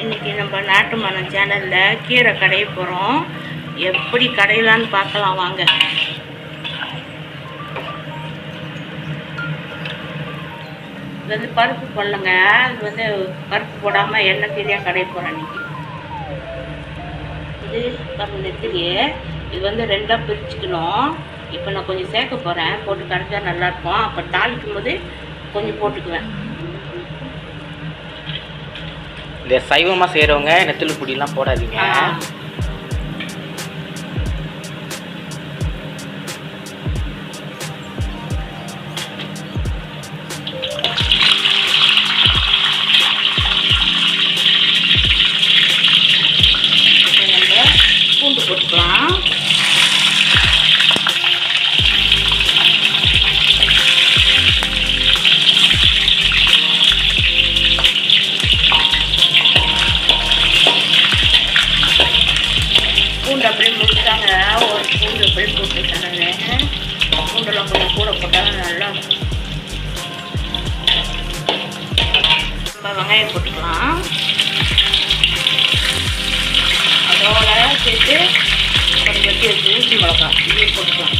இன்றைக்கி நம்ம நாட்டு மனம் சேனலில் கீரை கடைய போகிறோம். எப்படி கடையலான்னு பார்க்கலாம் வாங்க. இது வந்து பருப்பு போடலங்க. இது வந்து பருப்பு போடாமல் எண்ணெய் கீரையாக கடைய போகிறேன் இன்றைக்கி. இது பாருங்க நெத்திரியே. இது வந்து ரெண்டாக பிரிச்சுக்கணும். இப்போ நான் கொஞ்சம் சேர்க்க போகிறேன். போட்டு கரைச்சா நல்லாயிருக்கும். அப்போ தாளிக்கும் போது கொஞ்சம் போட்டுக்குவேன். இந்த சைவமாக செய்கிறவங்க நெத்திலி பொடியெலாம் போடாதீங்க. பூண்டு போட்டுக்கலாம். பூண்டு அப்படியே முடிச்சாங்க. ஒரு பூண்டு அப்படியே போட்டுட்டாங்க. பூண்டெல்லாம் கொஞ்சம் கூட போட்டாங்க நல்லா. நம்ம வெங்காயம் போட்டுக்கலாம். அதோட சேர்த்து கொஞ்சம் வெட்டி வச்சு ஊசி மிளகா இதையும் போட்டுக்கலாம்.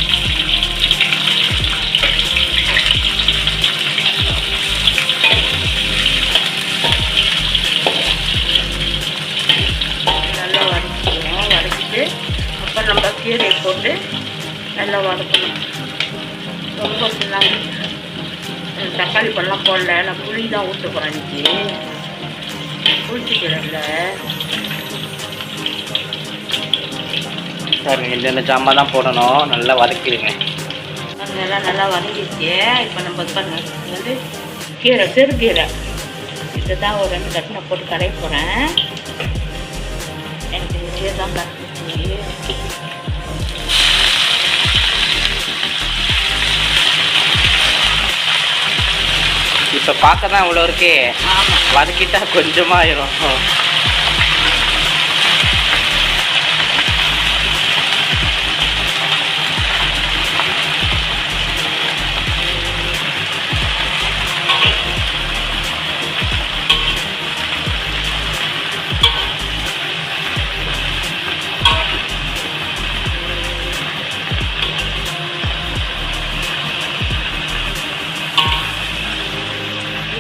நல்லா வதக்கிக்கணும். வதக்கிட்டு அப்புறம் நம்ம கீரையை போட்டு நல்லா வதக்கணும். ரொம்ப சின்னாங்க தக்காளி பழம் போடல. நான் புளி தான் ஊற்ற போகிறேன் இன்றைக்கி. புளிச்சிக்கிறேன்ல சார். இந்த ஜாமான் தான் போடணும். நல்லா வதக்கிடுங்க. அதெல்லாம் நல்லா வதங்கிடுச்சு. இப்போ நம்ம பாருங்க இது வந்து கீரை சிறுகீரை. இதை தான் ஒரு 2 கட்டு நான் போட்டு கரைய போகிறேன். எனக்கு இதே தான் கரைச்சி. இப்போ பார்க்க தான் இவ்வளோ இருக்கே. ஆமாம், வதக்கிட்டா கொஞ்சமாக ஆயிரும்.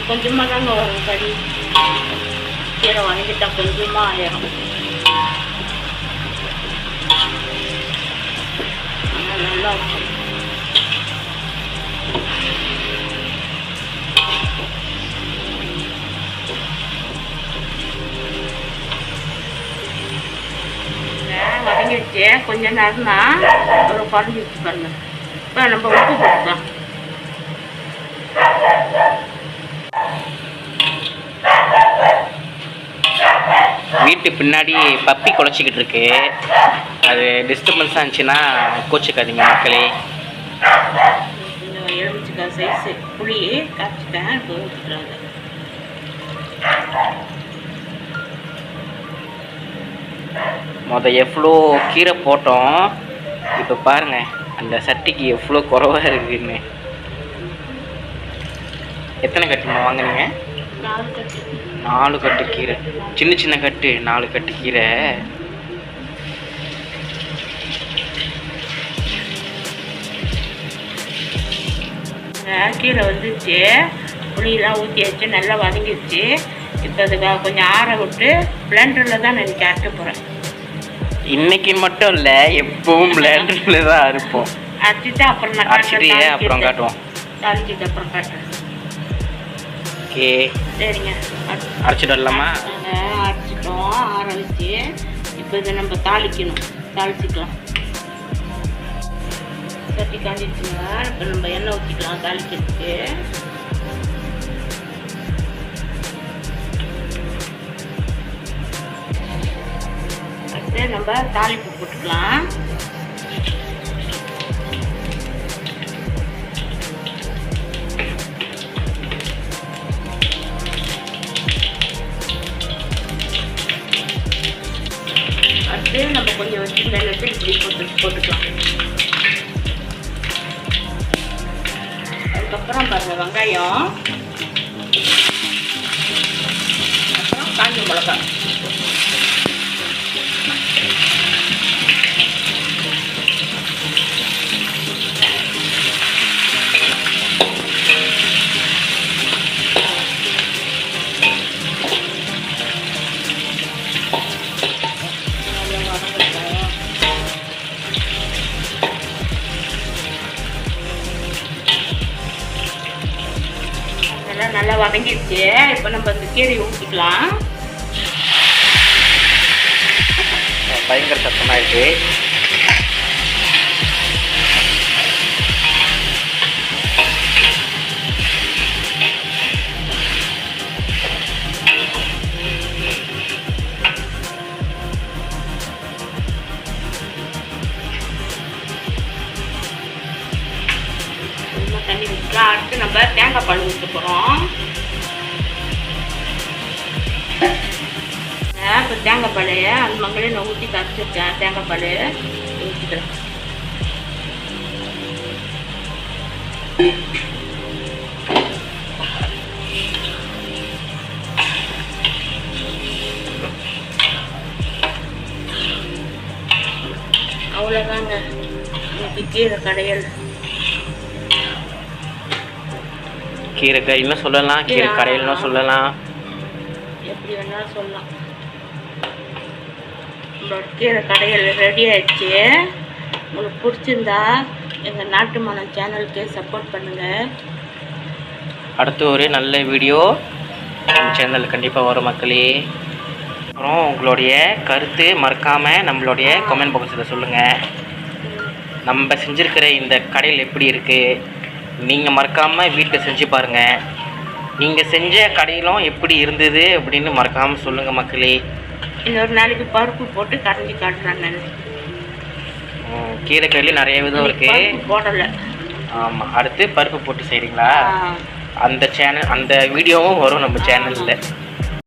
கொஞ்சமாக தாங்க வரும் கறி. கீரை வதக்கிட்டா கொஞ்சமாக ஆயிரும். நல்லா இருக்கும். வதங்கிடுச்சு. கொஞ்சம் நேரம்னா ஒரு குறைஞ்சி வச்சு பாருங்க. இப்போ நம்ம உப்பு போட்டுக்கலாம். வீட்டு பின்னாடி பப்பி குலைச்சிக்கிட்டு இருக்கு. அது டிஸ்டர்பன்ஸாக இருந்துச்சுன்னா கோச்சிக்காதீங்க மக்களே. கொஞ்சம் எலுமிச்சக்காய் சைஸு புளி காய்ச்சிட்டேன். இப்போ ஊற்றிக்கிறாங்க. எவ்வளோ கீரை போட்டோம். இப்போ பாருங்கள் அந்த சட்டிக்கு எவ்வளோ குறைவாக இருக்குன்னு. எத்தனை கட்டுமா வாங்கினீங்க? 4 கட்டு. 4 கட்டு கீரை. சின்ன சின்ன கட்டு 4 கட்டு கீரை. கீரை வந்துச்சு. புளியெல்லாம் ஊற்றி வச்சு நல்லா வதங்கிடுச்சு. இப்போ அதுக்கு கொஞ்சம் ஆற விட்டு பிளெண்டரில் தான் நான் அரைக்க போகிறேன். இன்னைக்கு மட்டும் இல்லை, எப்பவும் பிளெண்டரில் தான் அரைப்போம். அரைச்சிட்டு அப்புறம் நான் அப்புறம் காட்டுவோம். தாளிச்சிட்டு அப்புறம் காட்டுறேன். ஓகே சரிங்க. அரைச்சிட்டு வரலாமா? அரைச்சிட்டோம், ஆற வச்சு. இப்போ இதை நம்ம தாளிக்கணும். தாளிச்சிக்கலாம். சட்டி காஞ்சிடுச்சுங்க. இப்போ நம்ம எண்ணெய் ஊற்றிக்கலாம் தாளிக்கிறதுக்கு. அடுத்து நம்ம தாளிப்பு போட்டுக்கலாம். அடுத்து நம்ம கொஞ்சம் வச்சு வெள்ளத்தை இப்படி போட்டுக்கலாம். அதுக்கப்புறம் பாருங்கள் வெங்காயம், அப்புறம் காஞ்ச மிளகா. மிளகா. நல்லா வதங்கிடுச்சு. இப்போ நம்ம இந்த கீரையை ஊற்றிக்கலாம். பயங்கர சத்தமாக இருக்கு. தண்ணி ஊற்றிக்கலாம். அடுத்து நம்ம தேங்காய் பால் ஊற்ற போகிறோம். இப்போ தேங்காய் பால் அந்த மங்களே நான் ஊற்றி கரைச்சிருக்கேன். தேங்காய் பால் ஊற்றிக்கிறேன். அவ்வளோதாங்க இன்னைக்கு கீரை கடையல். கீரை கறின்னு சொல்லலாம், கீரை கடையில்னு சொல்லலாம், எப்படி வேணாலும் சொல்லலாம். நம்மளோட கீரை கடையல் ரெடி ஆயிடுச்சு. உங்களுக்கு பிடிச்சிருந்தா எங்கள் நாட்டு மனம் சேனலுக்கு சப்போர்ட் பண்ணுங்கள். அடுத்து ஒரு நல்ல வீடியோ நம்ம சேனல் கண்டிப்பாக வரும் மக்களே. அப்புறம் உங்களுடைய கருத்து மறக்காமல் நம்மளுடைய கமெண்ட் பாக்ஸில் சொல்லுங்கள். நம்ம செஞ்சுருக்கிற இந்த கடையில் எப்படி இருக்குது, நீங்கள் மறக்காமல் வீட்டில் செஞ்சு பாருங்கள். நீங்கள் செஞ்ச கடையிலும் எப்படி இருந்தது அப்படின்னு மறக்காமல் சொல்லுங்கள் மக்களே. இன்னொரு நாளைக்கு பருப்பு போட்டு கரைஞ்சி காட்டுறேன் நான். கீரை கறியில் நிறைய விதம் இருக்குது. போடலை. ஆமாம், அடுத்து பருப்பு போட்டு செய்கிறீங்களா? அந்த வீடியோவும் வரும் நம்ம சேனலில்.